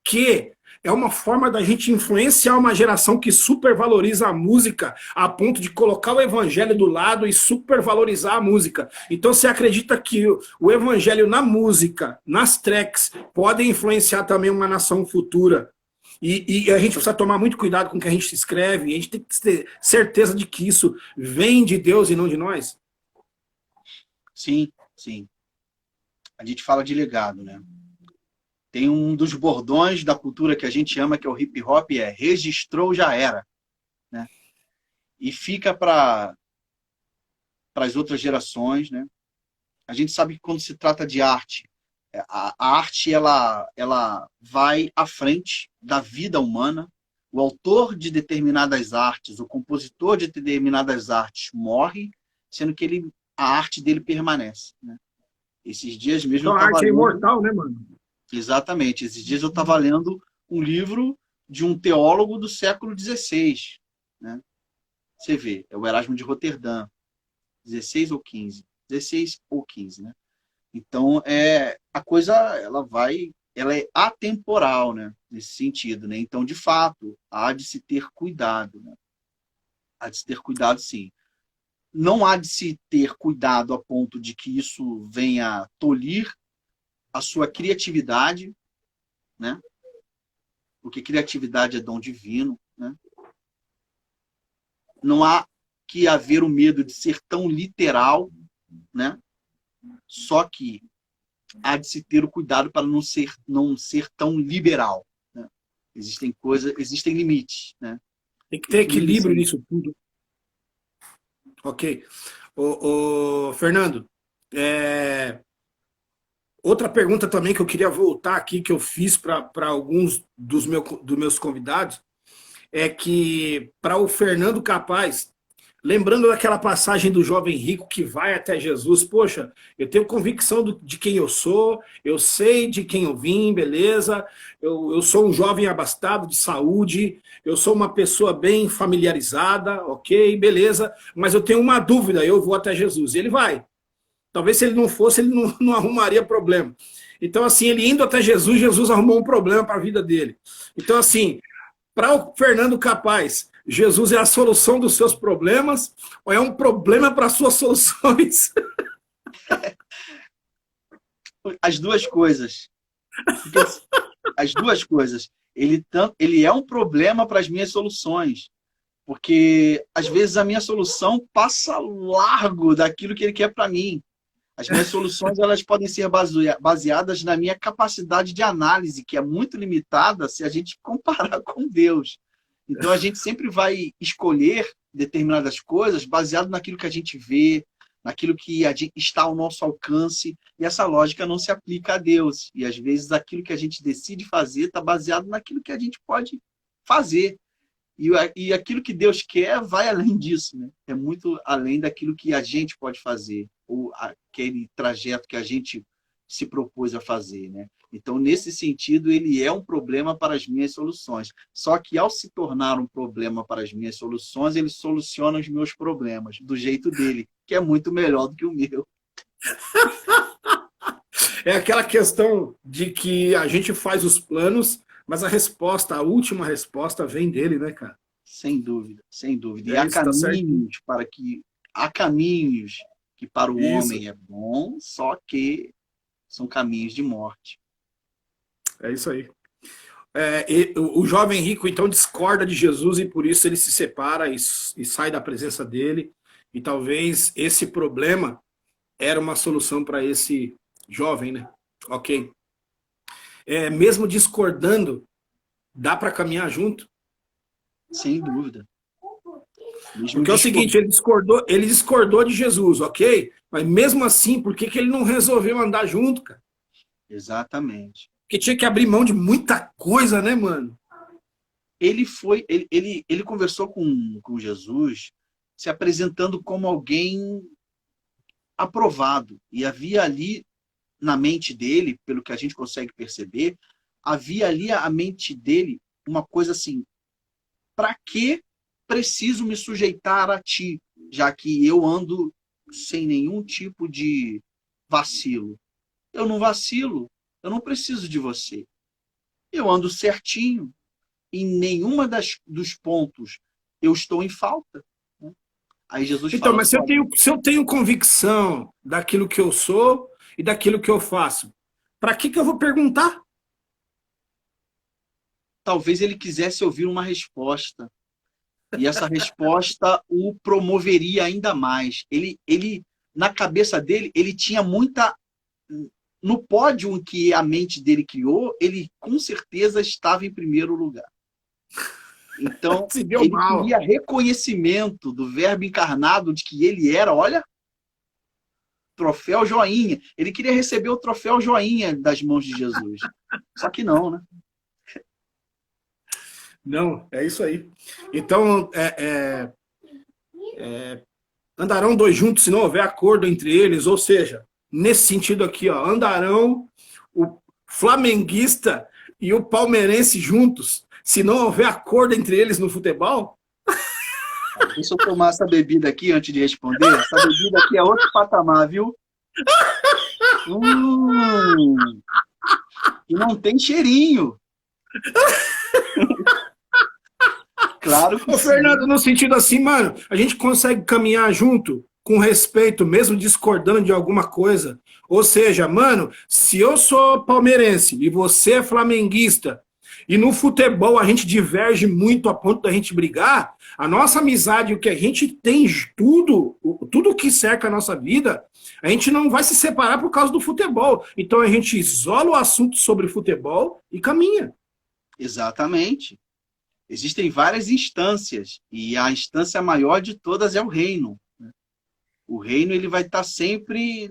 que é uma forma da gente influenciar uma geração que supervaloriza a música a ponto de colocar o evangelho do lado e supervalorizar a música. Então você acredita que o evangelho na música, nas tracks, podem influenciar também uma nação futura? E a gente precisa tomar muito cuidado com o que a gente escreve, a gente tem que ter certeza de que isso vem de Deus e não de nós? Sim, sim. A gente fala de legado, né? Tem um dos bordões da cultura que a gente ama, que é o hip hop, registrou, já era, né? E fica para para as outras gerações, né? A gente sabe que quando se trata de arte, a arte ela vai à frente da vida humana. O autor de determinadas artes, o compositor de determinadas artes morre, sendo que a arte dele permanece, né? Esses dias mesmo eu Então a estava arte é lendo... imortal, né, mano? Exatamente. Esses dias eu estava lendo um livro de um teólogo do século XVI, né? Você vê, é o Erasmo de Roterdã, 16 ou 15. 16 ou 15, né? Então, a coisa, ela é atemporal, né? Nesse sentido, né? Então, de fato, há de se ter cuidado, né? Há de se ter cuidado, sim. Não há de se ter cuidado a ponto de que isso venha tolir a sua criatividade, né? Porque criatividade é dom divino, né? Não há que haver o medo de ser tão literal, né? Só que há de se ter o cuidado para não ser tão liberal, né? Existem limites, né? Tem que E ter que nem equilíbrio sempre. nisso tudo. Ok. Fernando, é, outra pergunta também que eu queria voltar aqui, que eu fiz para alguns dos meus convidados, é que para o Fernando Capaz, lembrando daquela passagem do jovem rico que vai até Jesus, poxa, eu tenho convicção de quem eu sou, eu sei de quem eu vim, beleza, eu sou um jovem abastado de saúde, eu sou uma pessoa bem familiarizada, ok, beleza, mas eu tenho uma dúvida, eu vou até Jesus. E ele vai. Talvez se ele não fosse, ele não arrumaria problema. Então, assim, ele indo até Jesus, Jesus arrumou um problema para a vida dele. Então, assim, para o Fernando Capaz, Jesus é a solução dos seus problemas ou é um problema para as suas soluções? As duas coisas. Porque as duas coisas. Ele é um problema para as minhas soluções. Porque, às vezes, a minha solução passa largo daquilo que ele quer para mim. As minhas soluções elas podem ser baseadas na minha capacidade de análise, que é muito limitada se a gente comparar com Deus. Então, a gente sempre vai escolher determinadas coisas baseado naquilo que a gente vê, naquilo que está ao nosso alcance, e essa lógica não se aplica a Deus. E, às vezes, aquilo que a gente decide fazer está baseado naquilo que a gente pode fazer. E aquilo que Deus quer vai além disso, né? É muito além daquilo que a gente pode fazer, ou aquele trajeto que a gente se propôs a fazer, né? Então, nesse sentido, ele é um problema para as minhas soluções. Só que, ao se tornar um problema para as minhas soluções, ele soluciona os meus problemas do jeito dele, que é muito melhor do que o meu. É aquela questão de que a gente faz os planos, mas a resposta, a última resposta vem dele, né, cara? Sem dúvida, sem dúvida. E É isso, tá certo? há caminhos que para o Isso, homem é bom, só que são caminhos de morte. é isso aí. O jovem rico, então, discorda de Jesus e por isso ele se separa e sai da presença dele. E talvez esse problema era uma solução para esse jovem, né? Ok. Mesmo discordando, dá para caminhar junto? Sem dúvida. Mesmo Porque é o seguinte, ele discordou de Jesus, ok? Mas mesmo assim, por que ele não resolveu andar junto, cara? Exatamente. Porque tinha que abrir mão de muita coisa, né, mano? Ele conversou com Jesus, se apresentando como alguém aprovado. E havia ali na mente dele, pelo que a gente consegue perceber, havia ali a mente dele uma coisa assim: para que preciso me sujeitar a ti, já que eu ando sem nenhum tipo de vacilo? Eu não vacilo, eu não preciso de você. Eu ando certinho, em nenhuma dos pontos eu estou em falta. Aí Jesus Então, fala mas assim: olha, se eu tenho convicção daquilo que eu sou e daquilo que eu faço, para que eu vou perguntar? talvez ele quisesse ouvir uma resposta. E essa resposta o promoveria ainda mais. Na cabeça dele, ele tinha muita... No pódio que a mente dele criou, ele com certeza estava em primeiro lugar. Então, Se deu ele mal. queria reconhecimento do verbo encarnado de que ele era, olha, troféu joinha. Ele queria receber o troféu joinha das mãos de Jesus. Só que não, né? Não, é isso aí. Então, andarão dois juntos se não houver acordo entre eles, ou seja, nesse sentido aqui, ó, andarão o flamenguista e o palmeirense juntos, se não houver acordo entre eles no futebol? Deixa eu tomar essa bebida aqui antes de responder. Essa bebida aqui é outro patamar, viu? E não tem cheirinho. Claro que Ô, Fernando, no sentido assim, mano, a gente consegue caminhar junto com respeito, mesmo discordando de alguma coisa. Ou seja, mano, se eu sou palmeirense e você é flamenguista, e no futebol a gente diverge muito a ponto da gente brigar, a nossa amizade, o que a gente tem, tudo que cerca a nossa vida, a gente não vai se separar por causa do futebol. Então a gente isola o assunto sobre futebol e caminha. Exatamente. Existem várias instâncias, e a instância maior de todas é o reino. O reino ele vai estar sempre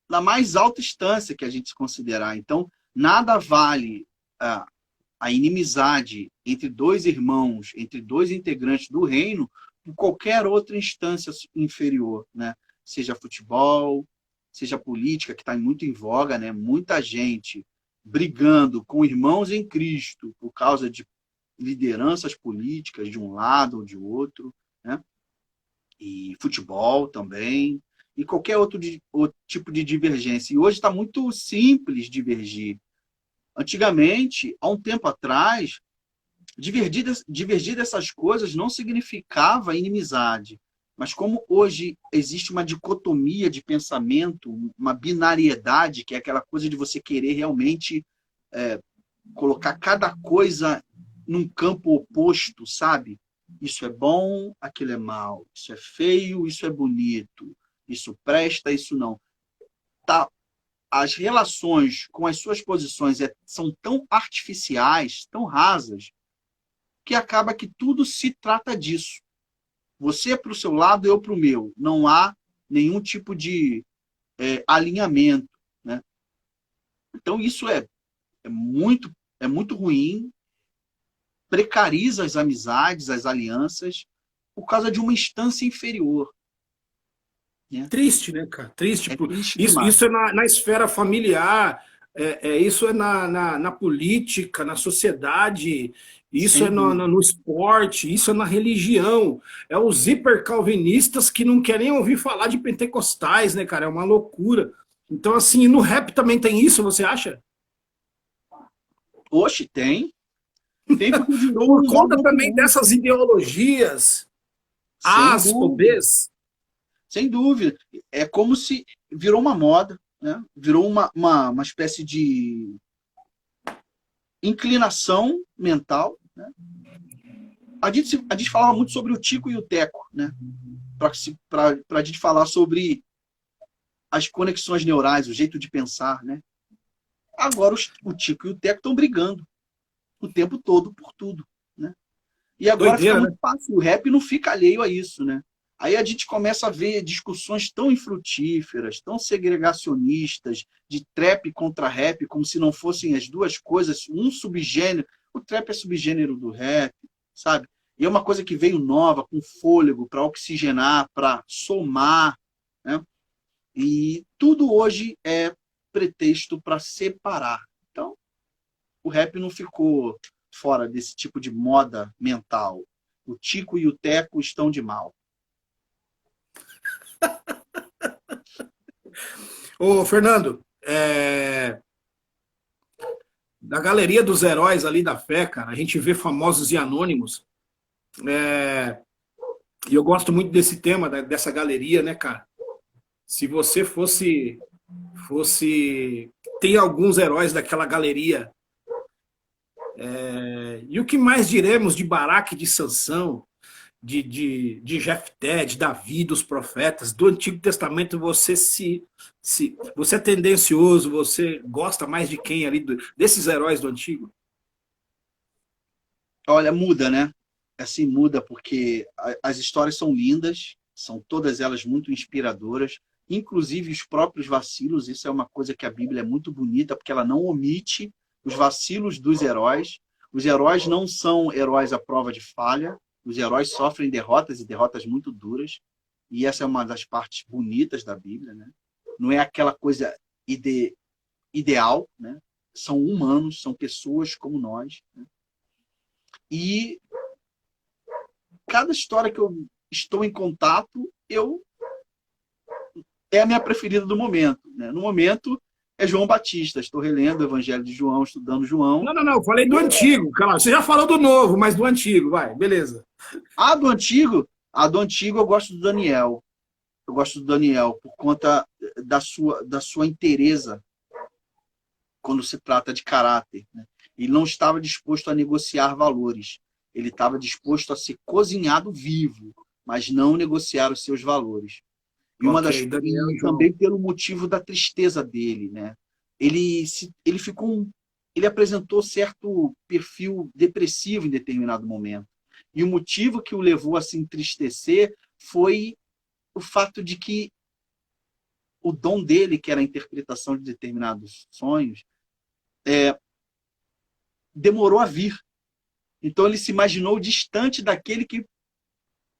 na mais alta instância que a gente considerar. Então, nada vale a inimizade entre dois irmãos, entre dois integrantes do reino, por qualquer outra instância inferior, né? Seja futebol, seja política, que está muito em voga, né? Muita gente brigando com irmãos em Cristo por causa de lideranças políticas de um lado ou de outro, né? E futebol também, e qualquer outro tipo de divergência. E hoje está muito simples divergir. Antigamente, há um tempo atrás, divergir dessas coisas não significava inimizade. Mas como hoje existe uma dicotomia de pensamento, uma binariedade, que é aquela coisa de você querer realmente colocar cada coisa num campo oposto, sabe? Isso é bom, aquilo é mal. Isso é feio, isso é bonito. Isso presta, isso não. Tá. As relações com as suas posições são tão artificiais, tão rasas, que acaba que tudo se trata disso. Você para o seu lado, eu para o meu. Não há nenhum tipo de alinhamento, né? Então, isso é muito ruim, precariza as amizades, as alianças, por causa de uma instância inferior. Né? Triste, né, cara? Triste. Triste Isso é na esfera familiar, isso é na política, na sociedade, isso é no esporte, isso é na religião. É os hipercalvinistas que não querem ouvir falar de pentecostais, né, cara? É uma loucura. Então, assim, no rap também tem isso, você acha? Oxe, tem. Tem porque virou Por conta também dessas ideologias, As ou Bs. Sem dúvida. É como se virou uma moda, né? Virou uma espécie de inclinação mental. Né? A gente falava muito sobre o Tico e o Teco, né? Para a gente falar sobre as conexões neurais, o jeito de pensar. Né? Agora o Tico e o Teco estão brigando o tempo todo por tudo. Né? E agora Doideira, fica muito fácil. O rap não fica alheio a isso, né? Aí a gente começa a ver discussões tão infrutíferas, tão segregacionistas, de trap contra rap, como se não fossem as duas coisas, um subgênero. O trap é subgênero do rap, sabe? E é uma coisa que veio nova, com fôlego, para oxigenar, para somar. Né? E tudo hoje é pretexto para separar. Então, o rap não ficou fora desse tipo de moda mental. O Tico e o Teco estão de mal. Ô, Fernando, da galeria dos heróis ali da fé, cara, a gente vê famosos e anônimos. E eu gosto muito desse tema, dessa galeria, né, cara? Se você fosse. Tem alguns heróis daquela galeria. E o que mais diremos de Baraque, de Sansão, de Jefté, de Davi, dos profetas, do Antigo Testamento? Você você é tendencioso, você gosta mais de quem ali, desses heróis do Antigo? Olha, muda, né? Assim, muda porque as histórias são lindas, são todas elas muito inspiradoras, inclusive os próprios vacilos. Isso é uma coisa que a Bíblia é muito bonita, porque ela não omite os vacilos dos heróis. Os heróis não são heróis à prova de falha. Os heróis sofrem derrotas, e derrotas muito duras. E essa é uma das partes bonitas da Bíblia, né? Não é aquela coisa ideal, né? São humanos, são pessoas como nós, né? E cada história que eu estou em contato, é a minha preferida do momento, né? No momento é João Batista. Estou relendo o Evangelho de João, estudando João. Não, eu falei do antigo, cara. Você já falou do novo, mas do antigo, vai, beleza. Do antigo? Do antigo eu gosto do Daniel. Eu gosto do Daniel por conta da sua inteireza quando se trata de caráter, né? Ele não estava disposto a negociar valores. Ele estava disposto a ser cozinhado vivo, mas não negociar os seus valores. E Daniel e também pelo motivo da tristeza dele, né? Ele apresentou certo perfil depressivo em determinado momento. E o motivo que o levou a se entristecer foi o fato de que o dom dele, que era a interpretação de determinados sonhos, demorou a vir. Então ele se imaginou distante daquele que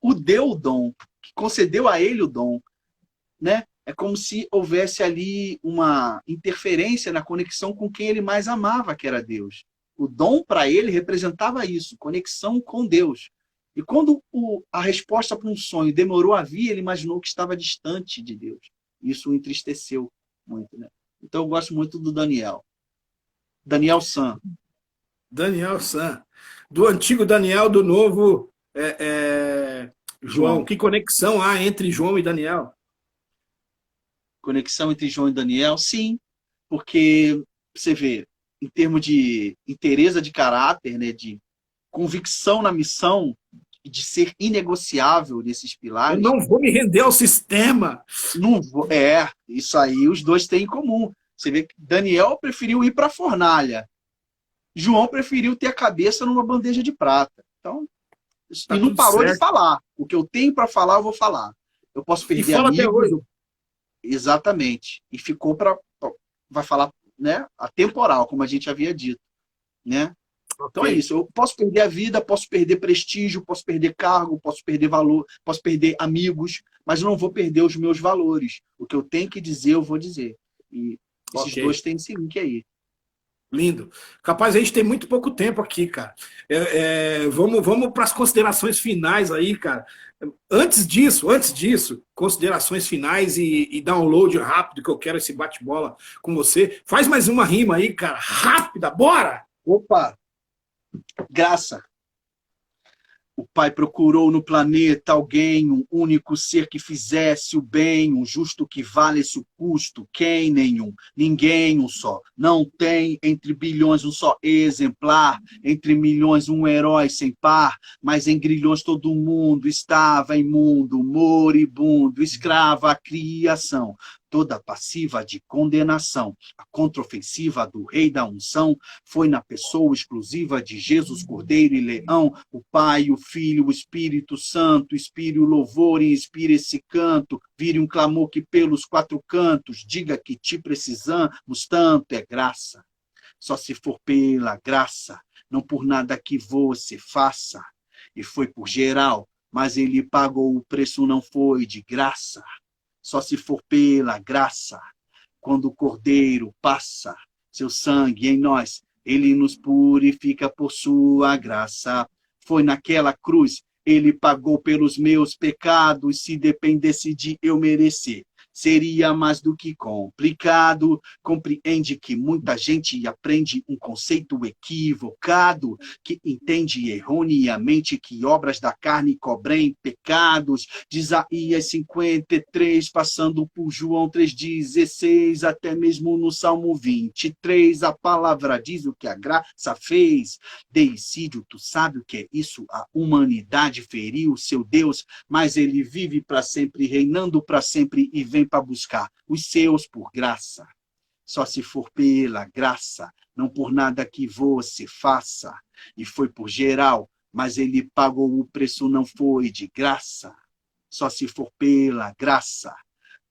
o deu o dom, que concedeu a ele o dom, né? É como se houvesse ali uma interferência na conexão com quem ele mais amava, que era Deus. O dom para ele representava isso, conexão com Deus. E quando a resposta para um sonho demorou a vir, ele imaginou que estava distante de Deus. Isso o entristeceu muito, né? Então eu gosto muito do Daniel. Daniel San. Daniel San. Do antigo Daniel, do novo João. Que conexão há entre João e Daniel? Conexão entre João e Daniel? Sim, porque você vê, em termos de inteireza de caráter, né, de convicção na missão, de ser inegociável nesses pilares. Eu não vou me render ao sistema. Não vou, isso aí os dois têm em comum. Você vê que Daniel preferiu ir para a fornalha. João preferiu ter a cabeça numa bandeja de prata. Então, e não parou de falar. O que eu tenho para falar, eu vou falar. Eu posso perder amigos. Até hoje. Exatamente. E ficou vai falar, né, atemporal, como a gente havia dito, né? Então é isso. Eu posso perder a vida, posso perder prestígio, posso perder cargo, posso perder valor, posso perder amigos, mas eu não vou perder os meus valores. O que eu tenho que dizer, eu vou dizer. E esses dois têm esse link aí. Lindo. Capaz, a gente tem muito pouco tempo aqui, cara. Vamos para as considerações finais aí, cara. Antes disso, considerações finais e download rápido, que eu quero esse bate-bola com você. Faz mais uma rima aí, cara. Rápida, bora! Opa! Graça. O Pai procurou no planeta alguém, um único ser que fizesse o bem, um justo que valesse o custo. Quem? Nenhum. Ninguém, um só. Não tem entre bilhões um só exemplar, entre milhões um herói sem par, mas em grilhões todo mundo estava imundo, moribundo, escravo à criação. Toda passiva de condenação. A contraofensiva do rei da unção foi na pessoa exclusiva de Jesus Cordeiro e Leão, o Pai, o Filho, o Espírito Santo, inspire o louvor e inspire esse canto, vire um clamor que pelos quatro cantos diga que te precisamos tanto, é graça. Só se for pela graça, não por nada que você faça. E foi por geral, mas ele pagou o preço, não foi de graça. Só se for pela graça, quando o Cordeiro passa seu sangue em nós, ele nos purifica por sua graça. Foi naquela cruz, ele pagou pelos meus pecados, se dependesse de eu merecer. Seria mais do que complicado. Compreende que muita gente aprende um conceito equivocado, que entende erroneamente que obras da carne cobrem pecados. De Isaías 53, passando por João 3,16, até mesmo no Salmo 23, a palavra diz o que a graça fez. Deicídio, tu sabe o que é isso? A humanidade feriu seu Deus, mas ele vive para sempre, reinando para sempre e vem para buscar os seus por graça. Só se for pela graça, não por nada que você faça. E foi por geral, mas ele pagou o preço, não foi de graça. Só se for pela graça.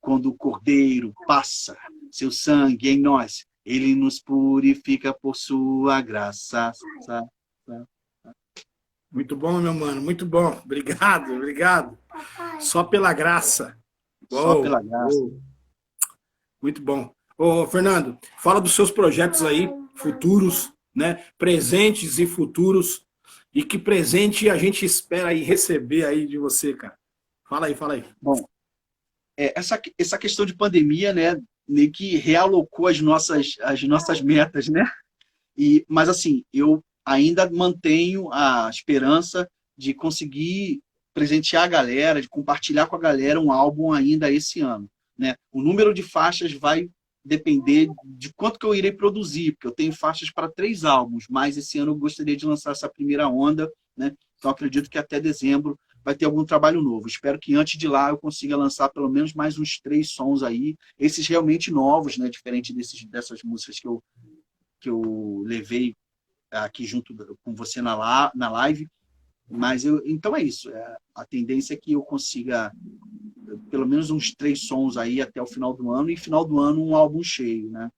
quando o Cordeiro passa seu sangue em nós, ele nos purifica por sua graça. Muito bom, meu mano, muito bom. Obrigado, obrigado. Só pela graça. Só Uou, pela graça. uou. Muito bom. Ô, Fernando, fala dos seus projetos aí, futuros, né? Presentes e futuros. E que presente a gente espera aí receber aí de você, cara? Fala aí, fala aí. Bom, essa questão de pandemia, né, meio que realocou as nossas metas, né? Mas assim, eu ainda mantenho a esperança de conseguir presentear a galera, de compartilhar com a galera um álbum ainda esse ano, né? O número de faixas vai depender de quanto que eu irei produzir, porque eu tenho faixas para 3 álbuns, mas esse ano eu gostaria de lançar essa primeira onda, né? Então acredito que até dezembro vai ter algum trabalho novo. Espero que antes de lá eu consiga lançar pelo menos mais uns 3 sons aí, esses realmente novos, né? Diferente dessas músicas que eu levei aqui junto com você na live. Mas então é isso. A tendência é que eu consiga pelo menos uns 3 sons aí até o final do ano, e final do ano um álbum cheio, né?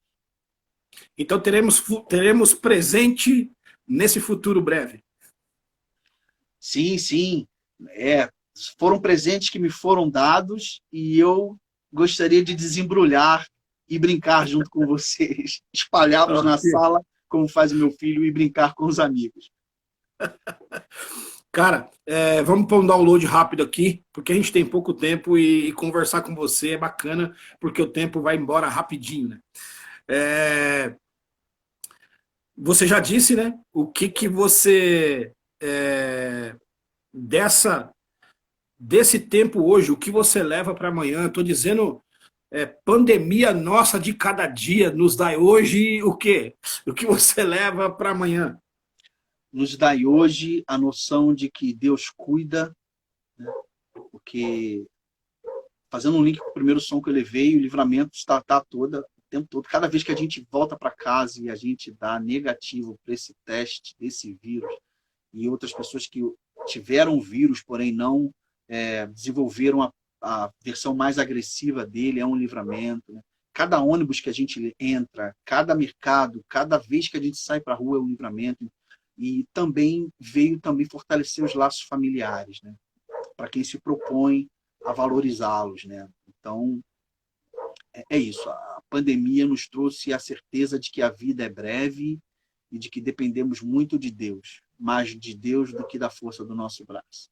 Então teremos presente nesse futuro breve. Sim, sim. Foram presentes que me foram dados e eu gostaria de desembrulhar e brincar junto com vocês, espalhá-los na sala, como faz o meu filho, e brincar com os amigos. Cara, vamos para um download rápido aqui, porque a gente tem pouco tempo e conversar com você é bacana, porque o tempo vai embora rapidinho, né? Você já disse, né? O que você desse tempo hoje, o que você leva para amanhã? Estou dizendo, pandemia nossa de cada dia nos dá hoje o quê? O que você leva para amanhã? Nos dá hoje a noção de que Deus cuida, né? Porque, fazendo um link com o primeiro som que eu levei, o livramento está o tempo todo. Cada vez que a gente volta para casa e a gente dá negativo para esse teste desse vírus, e outras pessoas que tiveram o vírus, porém não desenvolveram a versão mais agressiva dele, é um livramento, né? Cada ônibus que a gente entra, cada mercado, cada vez que a gente sai para a rua é um livramento. E também veio fortalecer os laços familiares, né? Para quem se propõe a valorizá-los, né? Então, é isso. A pandemia nos trouxe a certeza de que a vida é breve e de que dependemos muito de Deus, mais de Deus do que da força do nosso braço.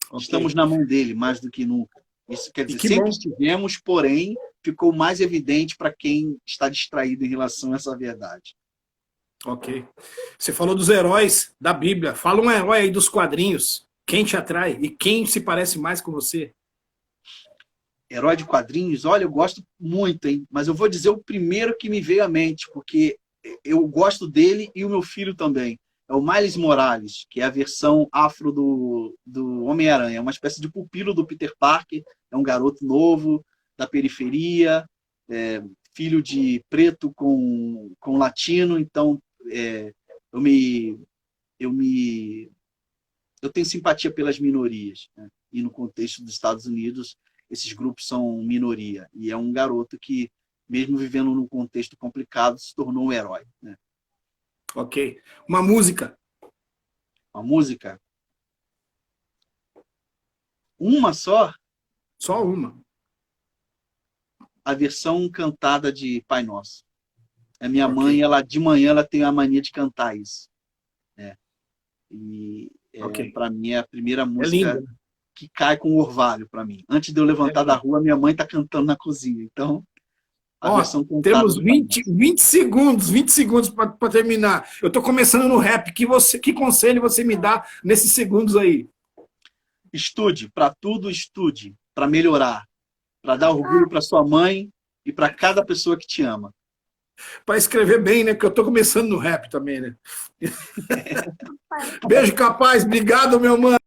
Okay. Estamos na mão dele mais do que nunca. Isso quer dizer, sempre estivemos, porém, ficou mais evidente para quem está distraído em relação a essa verdade. Ok. Você falou dos heróis da Bíblia. Fala um herói aí dos quadrinhos. Quem te atrai e quem se parece mais com você? Herói de quadrinhos? Olha, eu gosto muito, hein? Mas eu vou dizer o primeiro que me veio à mente, porque eu gosto dele e o meu filho também. É o Miles Morales, que é a versão afro do Homem-Aranha. É uma espécie de pupilo do Peter Parker. É um garoto novo, da periferia, filho de preto com latino. Então, eu tenho simpatia pelas minorias, né? E no contexto dos Estados Unidos, esses grupos são minoria. E é um garoto que, mesmo vivendo num contexto complicado, se tornou um herói, né? Ok. Uma música? Uma música? Uma só? Só uma. A versão cantada de Pai Nosso. A minha mãe, de manhã, ela tem a mania de cantar isso, né? E para mim é a primeira música que cai com o orvalho para mim. Antes de eu levantar da rua, minha mãe está cantando na cozinha. Então, a versão cantada. Temos 20 segundos para terminar. Eu estou começando no rap. Que conselho você me dá nesses segundos aí? Estude, para tudo estude, para melhorar, para dar orgulho para sua mãe e para cada pessoa que te ama. Para escrever bem, né? Porque eu estou começando no rap também, né? Beijo, capaz. Obrigado, meu mano.